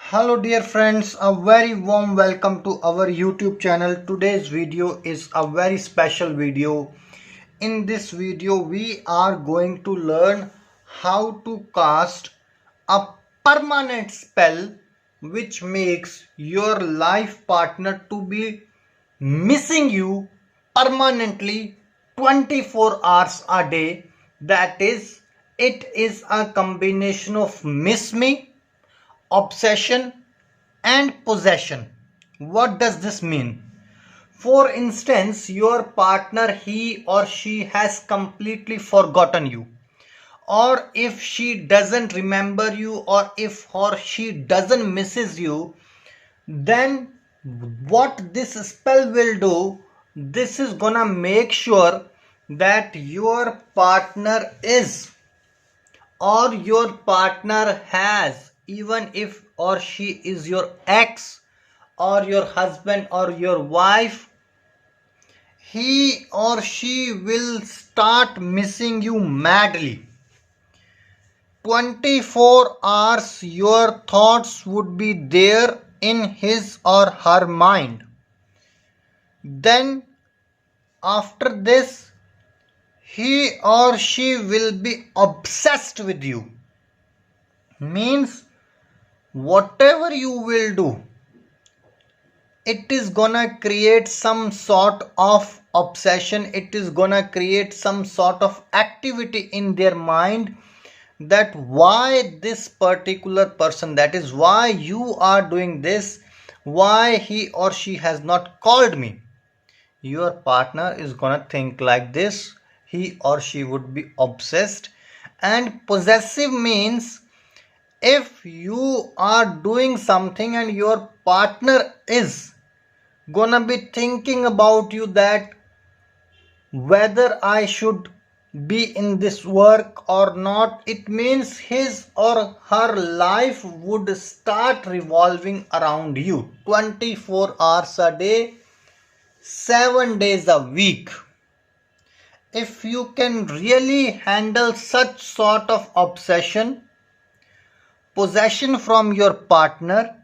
Hello dear friends, a very warm welcome to our YouTube channel. Today's video is a very special video. In this video we are going to learn how to cast a permanent spell which makes your life partner to be missing you permanently 24 hours a day. That is, it is a combination of miss me, obsession and possession. What does this mean? For instance, your partner, he or she has completely forgotten you, or if she doesn't remember you, or if or she doesn't misses you, then what this spell will do, this is gonna make sure that your partner is, or your partner has, even if or she is your ex or your husband or your wife, he or she will start missing you madly. 24 hours your thoughts would be there in his or her mind. Then after this, he or she will be obsessed with you. Means whatever you will do, it is gonna create some sort of obsession, it is gonna create some sort of activity in their mind, that why this particular person, that is why you are doing this, why he or she has not called me. Your partner is gonna think like this, he or she would be obsessed. And possessive means, if you are doing something and your partner is gonna be thinking about you, that whether I should be in this work or not, it means his or her life would start revolving around you 24 hours a day, 7 days a week. If you can really handle such sort of obsession, possession from your partner,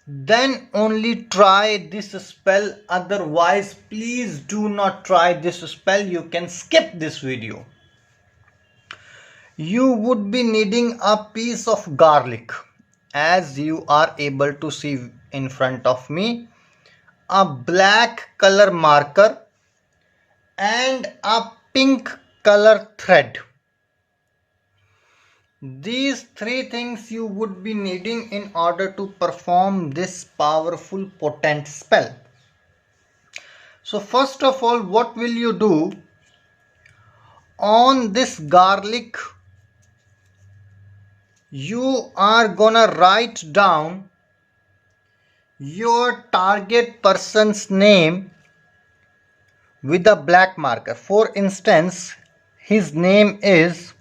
then only try this spell. Otherwise, please do not try this spell. You can skip this video. You would be needing a piece of garlic, as you are able to see in front of me, a black color marker and a pink color thread. These three things you would be needing in order to perform this powerful potent spell. So first of all, what will you do? On this garlic, you are gonna write down your target person's name with a black marker. For instance, his name is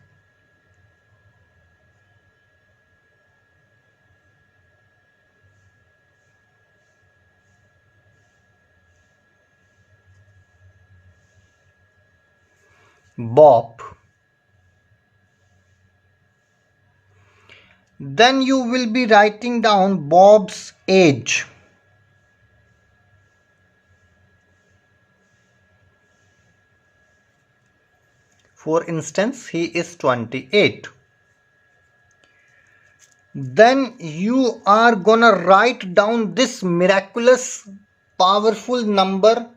Bob. Then you will be writing down Bob's age. For instance, he is 28. Then you are gonna write down this miraculous powerful number,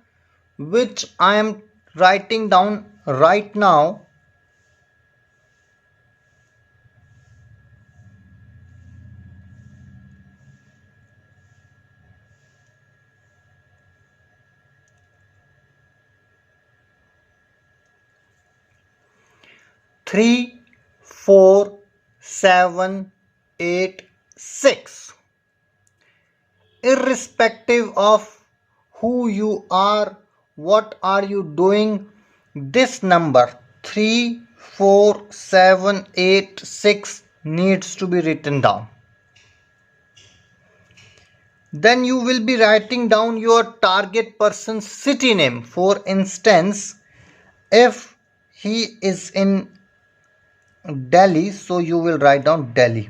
which I am writing down right now. Three, 4, 7, 8, 6. Irrespective of who you are, what are you doing, this number 3, 4, 7, 8, 6 needs to be written down. Then you will be writing down your target person's city name. For instance, if he is in Delhi, so you will write down Delhi.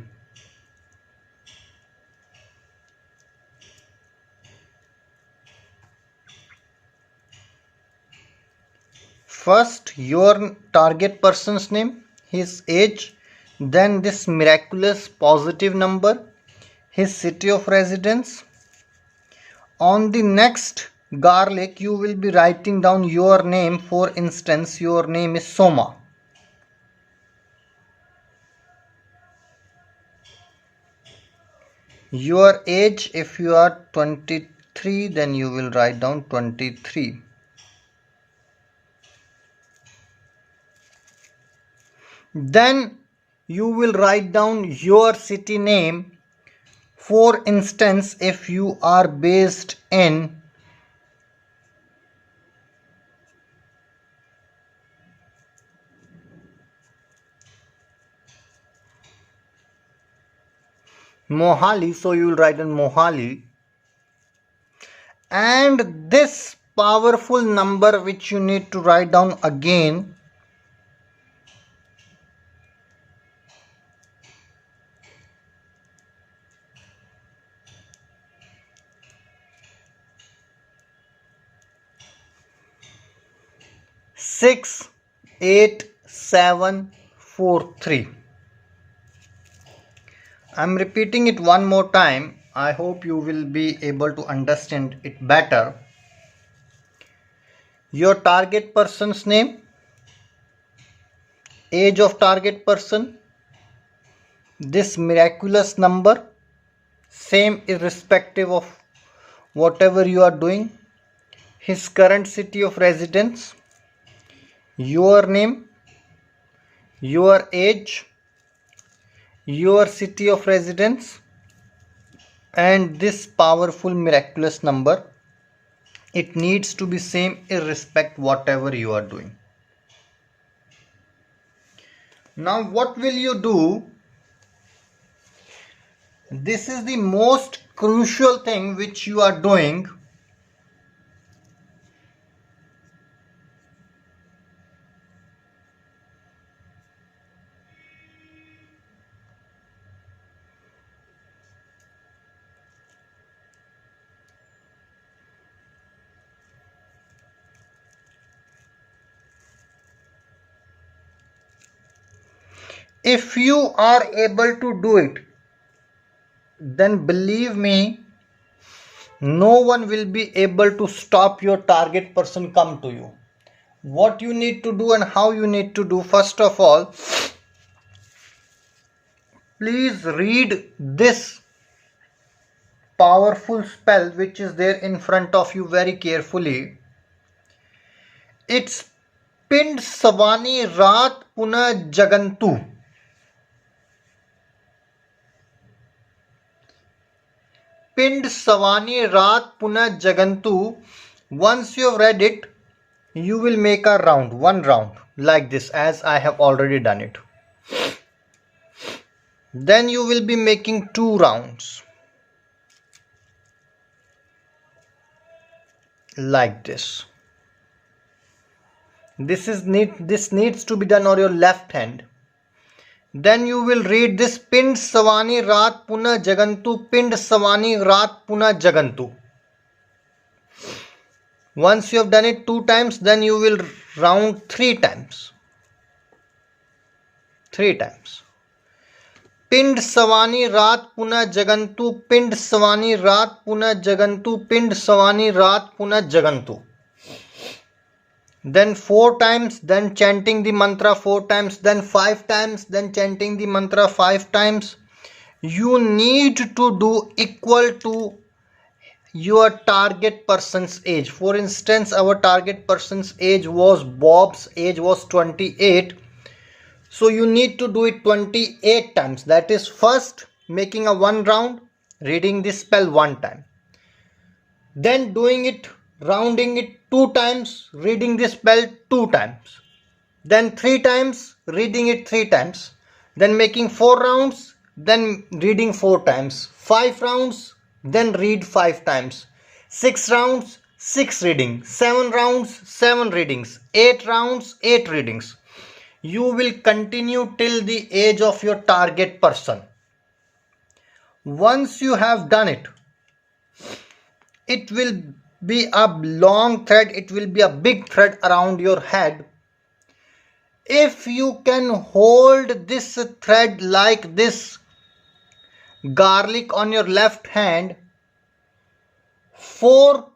First, your target person's name, his age, then this miraculous positive number, his city of residence. On the next garlic, you will be writing down your name. For instance, your name is Soma. Your age, if you are 23, then you will write down 23. Then you will write down your city name. For instance, if you are based in Mohali, so you will write in Mohali. And this powerful number which you need to write down again, six, 8, 7, 4, 3. I'm repeating it one more time. I hope you will be able to understand it better. Your target person's name, age of target person, this miraculous number, same irrespective of whatever you are doing, his current city of residence, your name, your age, your city of residence, and this powerful miraculous number. It needs to be same irrespective whatever you are doing. Now what will you do? This is the most crucial thing which you are doing. If you are able to do it, then believe me, no one will be able to stop your target person come to you. What you need to do and how you need to do, first of all, please read this powerful spell which is there in front of you very carefully. It's Pind Savani Raat Puna Jagantu. Pind Savani Raat Puna Jagantu. Once you have read it, you will make a round, one round like this, as I have already done it. Then you will be making 2 rounds like this. This needs to be done on your left hand. Then you will read this Pind Savani Raat Puna Jagantu, Pind Savani Raat Puna Jagantu. Once you have done it 2 times, then you will round 3 times. 3 times. Pind Savani Raat Puna Jagantu, Pind Savani Raat Puna Jagantu, Pind Savani Raat Puna Jagantu. Then 4 times, then chanting the mantra 4 times, then 5 times, then chanting the mantra 5 times. You need to do equal to your target person's age. For instance, our target person's age was, Bob's age was 28. So you need to do it 28 times. That is, first making a 1 round, reading this spell 1 time. Then doing it, rounding it 2 times, reading this spell 2 times. Then 3 times, reading it 3 times. Then making 4 rounds, then reading 4 times. 5 rounds, then read 5 times. 6 rounds, 6 reading. 7 rounds, 7 readings. 8 rounds, 8 readings. You will continue till the age of your target person. Once you have done it, it will be a long thread, it will be a big thread around your head. If you can hold this thread like this, garlic on your left hand, for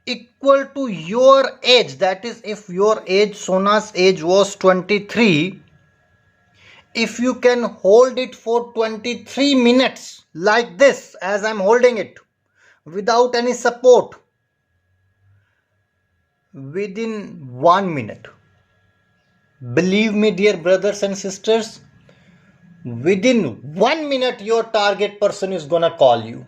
equal to your age, that is, if your age, Sona's age was 23, if you can hold it for 23 minutes like this, as I'm holding it, without any support, within 1 minute, believe me, dear brothers and sisters, within 1 minute your target person is gonna call you.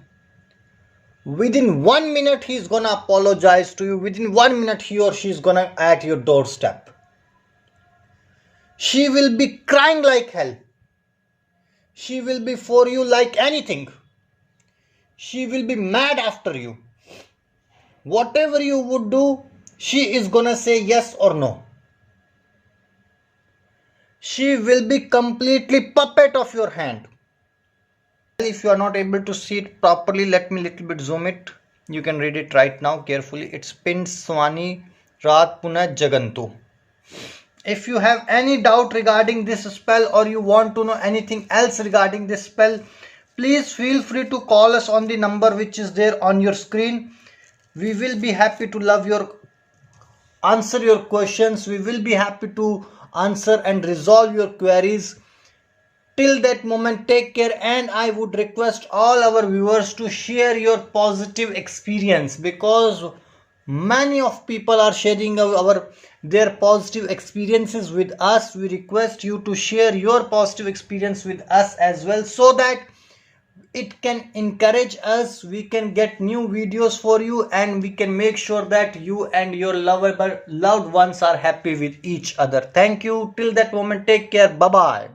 Within 1 minute he is gonna apologize to you. Within 1 minute he or she is gonna at your doorstep. She will be crying like hell. She will be for you like anything. She will be mad after you. Whatever you would do, she is gonna say yes or no. She will be completely puppet of your hand. If you are not able to see it properly, let me little bit zoom it. You can read it right now carefully. It's Pind Swani Raat Punah Jagantu. If you have any doubt regarding this spell, or you want to know anything else regarding this spell, please feel free to call us on the number which is there on your screen. We will be happy to answer your questions. We will be happy to answer and resolve your queries. Till that moment, take care, and I would request all our viewers to share your positive experience, because many of people are sharing their positive experiences with us. We request you to share your positive experience with us as well, so that it can encourage us. We can get new videos for you, and we can make sure that you and your loved ones are happy with each other. Thank you. Till that moment, take care. Bye bye.